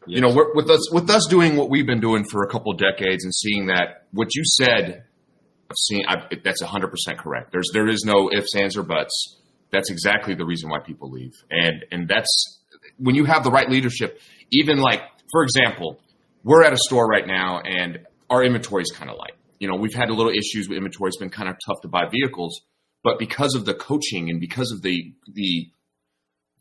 You know, with us doing what we've been doing for a couple of decades and seeing that what you said, that's 100% correct. There is no ifs, ands, or buts. That's exactly the reason why people leave. And that's when you have the right leadership, even like, for example, we're at a store right now and our inventory is kind of light. You know, we've had a little issues with inventory. It's been kind of tough to buy vehicles, but because of the coaching and because of the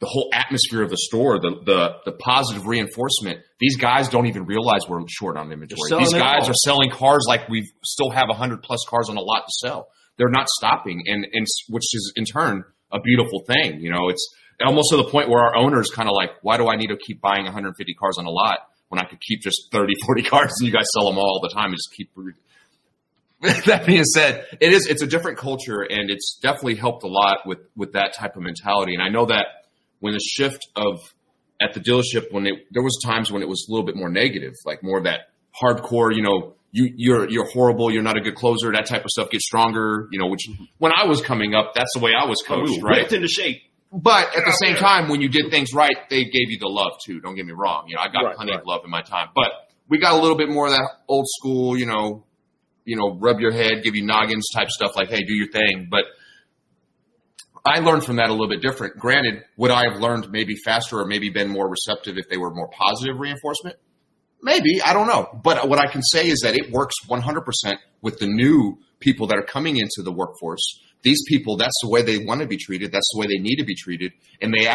whole atmosphere of the store, the positive reinforcement, these guys don't even realize we're short on inventory. These guys are selling cars like we still have 100 plus cars on the lot to sell. They're not stopping, and which is in turn a beautiful thing. You know, it's almost to the point where our owners kind of like, why do I need to keep buying 150 cars on a lot when I could keep just 30, 40 cars and you guys sell them all the time and just keep. That being said, it's a different culture, and it's definitely helped a lot with that type of mentality. And I know that when the shift at the dealership, there was times when it was a little bit more negative, like more of that hardcore, you know, you're horrible, you're not a good closer, that type of stuff gets stronger, you know, which when I was coming up, that's the way I was coached, right? Whipped into shape. But at the same time, when you did things right, they gave you the love too. Don't get me wrong. You know, I got plenty of love in my time, but we got a little bit more of that old school, you know, rub your head, give you noggins type stuff like, hey, do your thing. But I learned from that a little bit different. Granted, would I have learned maybe faster or maybe been more receptive if they were more positive reinforcement? Maybe. I don't know. But what I can say is that it works 100% with the new people that are coming into the workforce. These people, that's the way they want to be treated. That's the way they need to be treated. And they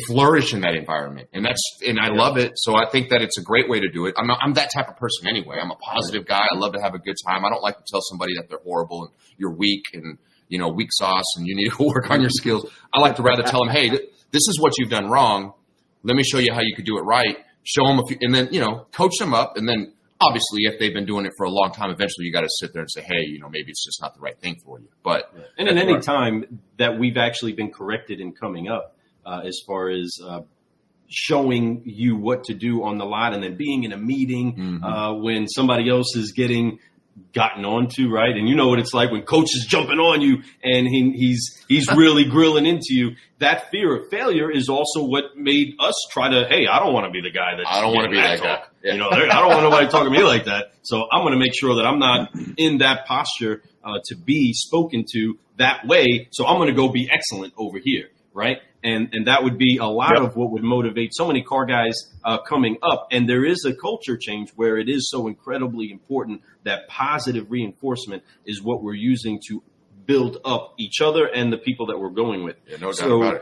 flourish in that environment. And I love it. So I think that it's a great way to do it. I'm that type of person anyway. I'm a positive guy. I love to have a good time. I don't like to tell somebody that they're horrible and you're weak and, you know, weak sauce and you need to work on your skills. I like to rather tell them, hey, this is what you've done wrong. Let me show you how you could do it right. Show them and then, you know, coach them up. And then obviously if they've been doing it for a long time, eventually you got to sit there and say, hey, you know, maybe it's just not the right thing for you. But and in any time that we've actually been corrected in coming up, as far as showing you what to do on the lot and then being in a meeting when somebody else is getting gotten onto, right? And you know what it's like when coach is jumping on you and he's really grilling into you. That fear of failure is also what made us try to, hey, I don't want to be the guy that I don't want to be that guy. Yeah. You know, I don't want nobody talking to me like that. So I'm going to make sure that I'm not in that posture to be spoken to that way. So I'm going to go be excellent over here, right? And that would be a lot of what would motivate so many car guys coming up. And there is a culture change where it is so incredibly important that positive reinforcement is what we're using to build up each other and the people that we're going with. Yeah, no doubt about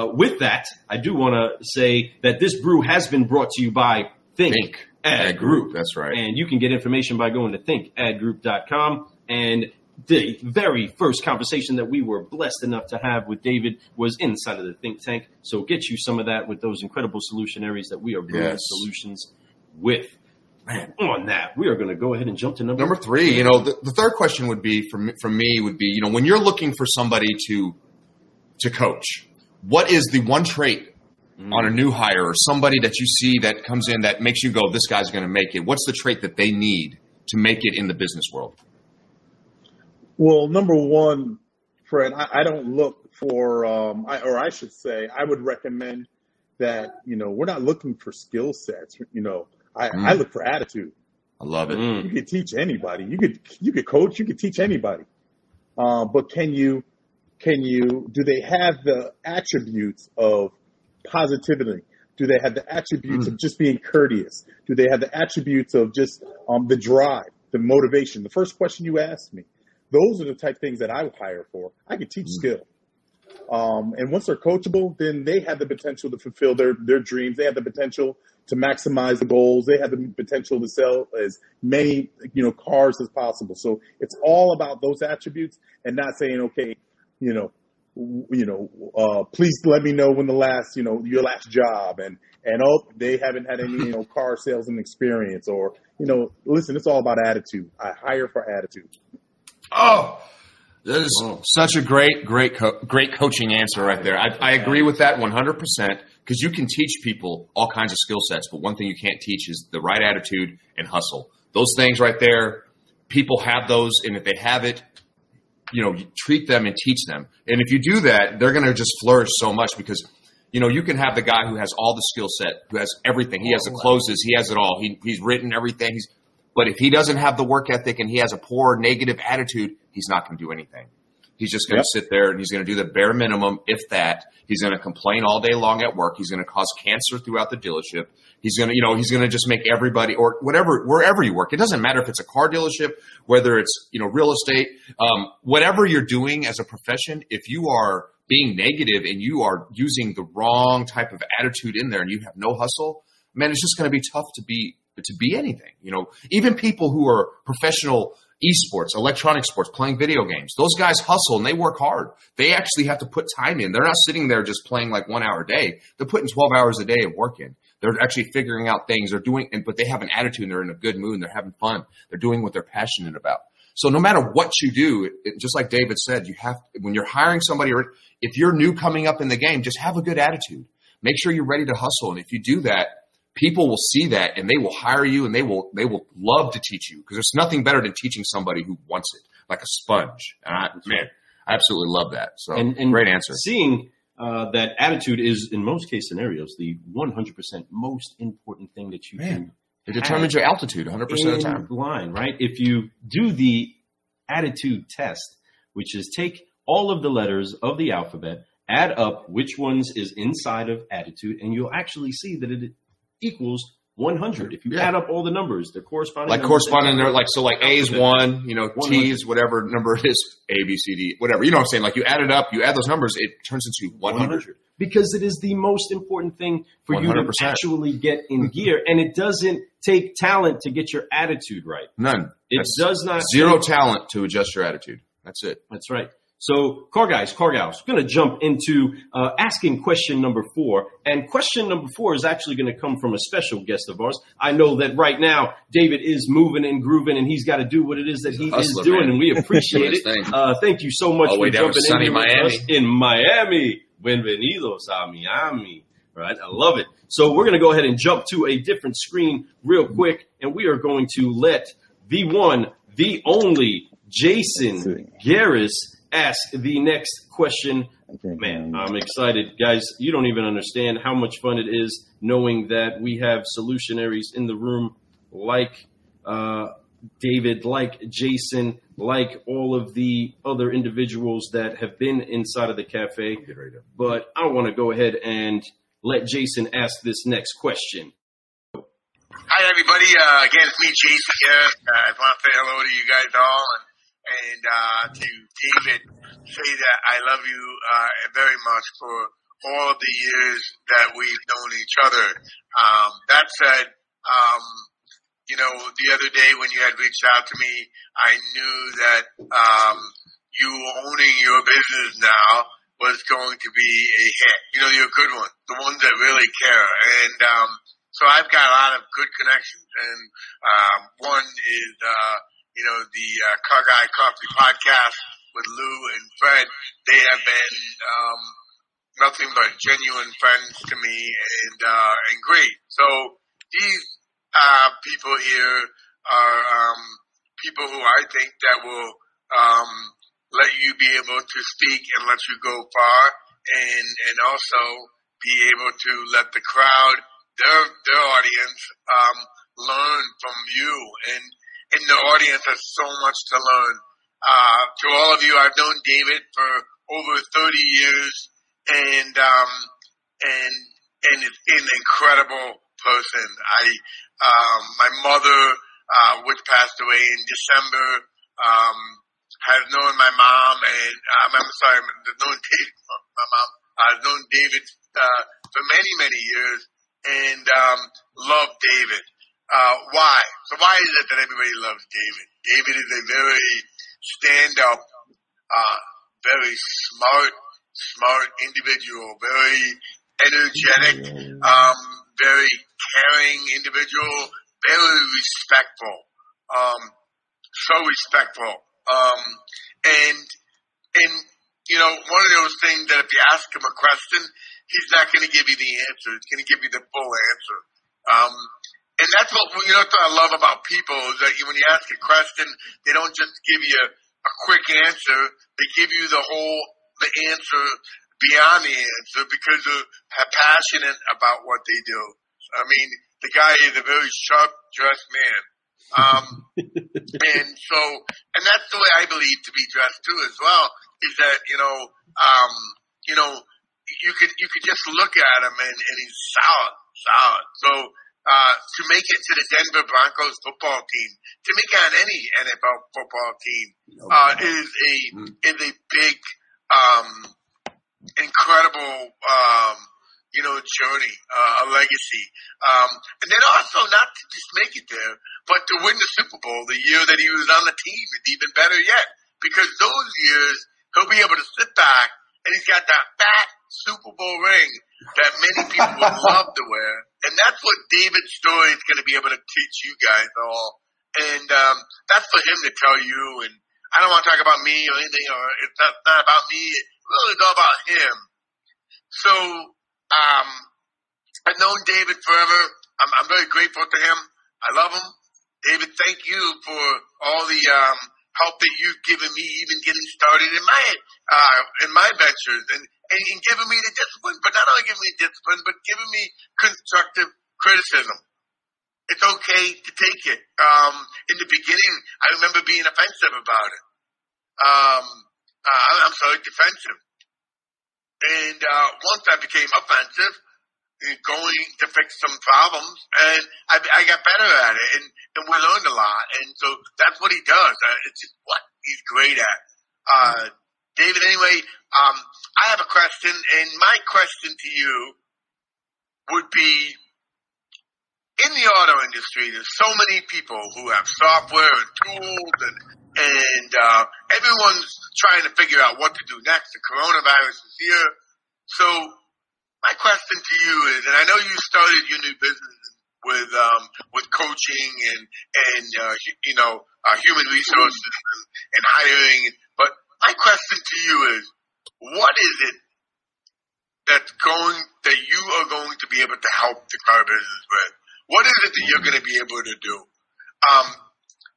it. With that, I do want to say that this brew has been brought to you by Think Ad Group. That's right. And you can get information by going to thinkadgroup.com. And the very first conversation that we were blessed enough to have with David was inside of the think tank. So get you some of that with those incredible solutionaries that we are brewing solutions with. Man, on that, we are going to go ahead and jump to number 3. You know, the third question would be from me would be, you know, when you're looking for somebody to coach, what is the one trait on a new hire or somebody that you see that comes in that makes you go, this guy's going to make it? What's the trait that they need to make it in the business world? Well, number one, Fred, I don't look for, I should say, I would recommend that, you know, we're not looking for skill sets. You know, I look for attitude. I love it. You could teach anybody. You could coach. You could teach anybody. But do they have the attributes of positivity? Do they have the attributes of just being courteous? Do they have the attributes of just the drive, the motivation? The first question you asked me. Those are the type of things that I would hire for. I could teach skill. And once they're coachable, then they have the potential to fulfill their dreams. They have the potential to maximize the goals. They have the potential to sell as many, you know, cars as possible. So it's all about those attributes and not saying, okay, please let me know when your last job and they haven't had any, you know, car sales and experience or, you know, listen, it's all about attitude. I hire for attitude. Oh, that is such a great coaching answer right there. I agree with that 100% because you can teach people all kinds of skill sets, but one thing you can't teach is the right attitude and hustle. Those things right there, people have those, and if they have it, you know, you treat them and teach them. And if you do that, they're going to just flourish so much because, You can have the guy who has all the skill set, who has everything. He has the closes. He has it all. He's written everything. But if he doesn't have the work ethic and he has a poor, negative attitude, he's not going to do anything. He's just going to sit there and he's going to do the bare minimum, if that. He's going to complain all day long at work. He's going to cause cancer throughout the dealership. He's going to, he's going to just make everybody, or whatever, wherever you work. It doesn't matter if it's a car dealership, whether it's, real estate, whatever you're doing as a profession. If you are being negative and you are using the wrong type of attitude in there and you have no hustle, man, it's just going to be tough to be anything. Even people who are professional esports, electronic sports, playing video games, those guys hustle and they work hard. They actually have to put time in. They're not sitting there just playing like 1 hour a day. They're putting 12 hours a day of work in. They're actually figuring out things. They're doing, but they have an attitude and they're in a good mood and they're having fun. They're doing what they're passionate about. So no matter what you do, just like David said, when you're hiring somebody, or if you're new coming up in the game, just have a good attitude. Make sure you're ready to hustle. And if you do that, people will see that and they will hire you and they will love to teach you, because there's nothing better than teaching somebody who wants it, like a sponge. And I absolutely love that. So and great answer. Seeing that attitude is, in most case scenarios, the 100% most important thing that you can. It determines your altitude 100% of the time. Line, right? If you do the attitude test, which is take all of the letters of the alphabet, add up which ones is inside of attitude, and you'll actually see that it equals 100. If you add up all the numbers, they're corresponding. Like corresponding, they're like, so like A is 1, T is whatever number it is, A, B, C, D, whatever. You know what I'm saying? Like you add it up, you add those numbers, it turns into 100. Because it is the most important thing for 100%. You to actually get in gear. And it doesn't take talent to get your attitude right. None. It does not. Zero talent to adjust your attitude. That's it. That's right. So, car guys, car gals, we're going to jump into asking question number 4. And question number 4 is actually going to come from a special guest of ours. I know that right now, David is moving and grooving, and he's got to do what it is that he is doing, man. And we appreciate it. Thank you so much for jumping in here with us in Miami. Bienvenidos a Miami. Right? I love it. So we're going to go ahead and jump to a different screen real quick, and we are going to let the one, the only Jason Garris ask the next question. Man, I'm excited. Guys, you don't even understand how much fun it is knowing that we have Solutionaries in the room like David, like Jason, like all of the other individuals that have been inside of the cafe. But I want to go ahead and let Jason ask this next question. Hi, everybody. Again, it's me, Jason here. I want to say hello to you guys all. And to David, say that I love you very much for all of the years that we've known each other. That said, the other day when you had reached out to me, I knew that you owning your business now was going to be a hit. You're a good one, the ones that really care. And so I've got a lot of good connections. And one is the Car Guy Coffee podcast with Lou and Fred. They have been nothing but genuine friends to me and great. So these people here are people who I think that will let you be able to speak and let you go far, and also be able to let the crowd, their audience, learn from you. And the audience has so much to learn. To all of you, I've known David for over 30 years, and is an incredible person. My mother, which passed away in December, has known my mom, and I'm sorry, known David, my mom. I've known David for many, many years, and loved David. Why? So why is it that everybody loves David? David is a very stand-up, very smart individual, very energetic, very caring individual, very respectful, so respectful. One of those things that if you ask him a question, he's not going to give you the answer. He's going to give you the full answer. And that's what I love about people is that when you ask a question, they don't just give you a quick answer. They give you the answer beyond the answer because they're passionate about what they do. I mean, the guy is a very sharp dressed man. And that's the way I believe to be dressed too as well, is that, you could just look at him and he's solid. So, to make it to the Denver Broncos football team, to make it on any NFL football team, is a big, incredible, journey, a legacy. And then also not to just make it there, but to win the Super Bowl the year that he was on the team is even better yet, because those years he'll be able to sit back and he's got that fat Super Bowl ring that many people would love to wear. And that's what David's story is going to be able to teach you guys all. And that's for him to tell you. And I don't want to talk about me or anything, or it's not about me. It's really all about him. So I've known David forever. I'm very grateful to him. I love him. David, thank you for all the help that you've given me, even getting started in my ventures, and giving me the discipline. But not only giving me discipline, but giving me constructive criticism. It's okay to take it. In the beginning, I remember being offensive about it. I'm sorry, defensive. And once I became offensive, going to fix some problems, and I got better at it, and we learned a lot. And so that's what he does. It's just what he's great at. David, anyway, I have a question, and my question to you would be, in the auto industry, there's so many people who have software and tools, and everyone's trying to figure out what to do next. The coronavirus is here. So my question to you is, and I know you started your new business with coaching and human resources and hiring, but my question to you is, what is it that you are going to be able to help the car business with? What is it that you're going to be able to do?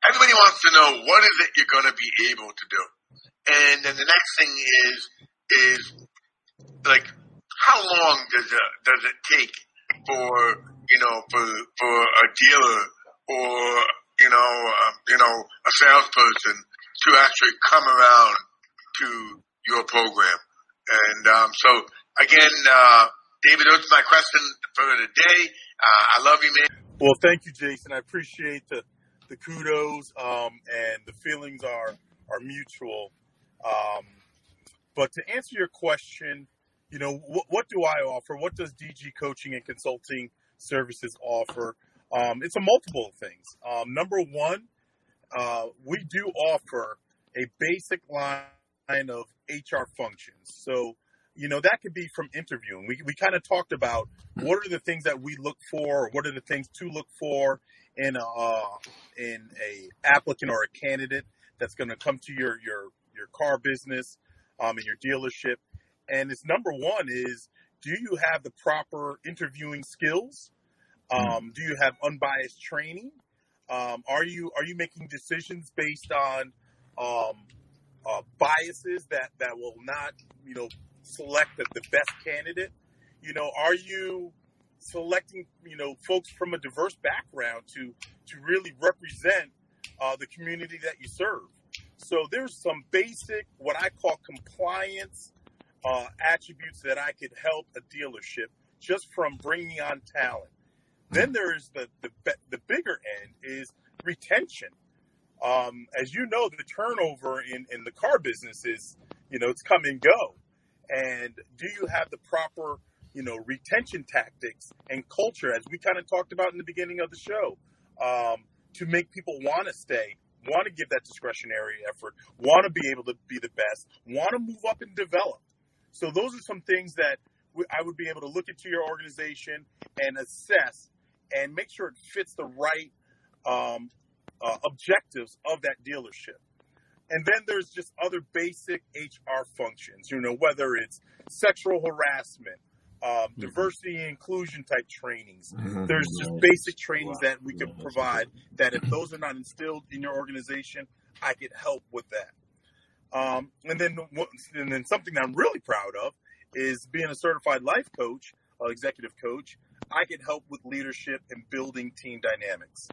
Everybody wants to know, what is it you're going to be able to do? And then the next thing is like, how long does it take for a dealer or a salesperson to actually come around to your program? And so again, David, that's my question for today. I love you, man. Well, thank you, Jason. I appreciate the kudos, and the feelings are mutual. But to answer your question, what do I offer? What does DG Coaching and Consulting Services offer? It's a multiple of things. Number one, we do offer a basic line of HR functions. So, that could be from interviewing. We kind of talked about what are the things that we look for, or what are the things to look for in a applicant or a candidate that's going to come to your car business, in your dealership. And it's number one is, do you have the proper interviewing skills? Do you have unbiased training? Are you making decisions based on biases that will not, select the best candidate? Are you selecting, folks from a diverse background to really represent the community that you serve? So there's some basic, what I call compliance attributes that I could help a dealership just from bringing on talent. Then there's the bigger end is retention. As you know, the turnover in the car business is, it's come and go. And do you have the proper, retention tactics and culture, as we kind of talked about in the beginning of the show, to make people want to stay, want to give that discretionary effort, want to be able to be the best, want to move up and develop. So those are some things that I would be able to look into your organization and assess and make sure it fits the right objectives of that dealership. And then there's just other basic HR functions, whether it's sexual harassment, diversity and inclusion type trainings. There's just basic trainings that we can provide that if those are not instilled in your organization, I could help with that. And then something that I'm really proud of is being a certified life coach, executive coach, I can help with leadership and building team dynamics.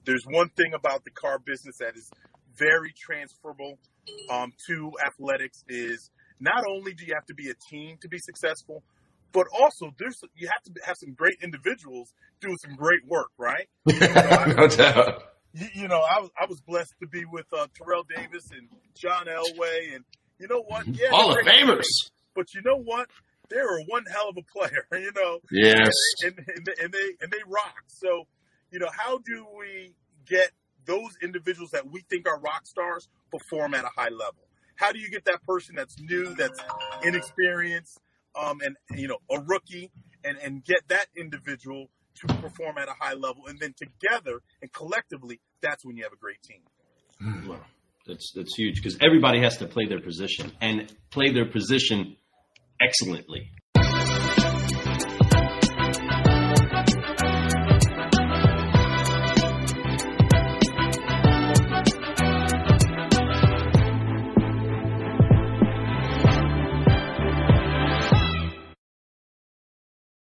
There's one thing about the car business that is very transferable to athletics is not only do you have to be a team to be successful, but also you have to have some great individuals doing some great work, right? No doubt. I was blessed to be with Terrell Davis and John Elway, and you know what? Yeah, Hall of Famers. But you know what? They were one hell of a player, Yes. And they rock. So, how do we get those individuals that we think are rock stars perform at a high level? How do you get that person that's new, that's inexperienced, and a rookie, and get that individual to perform at a high level, and then together and collectively, that's when you have a great team. Well, that's huge because everybody has to play their position and play their position excellently.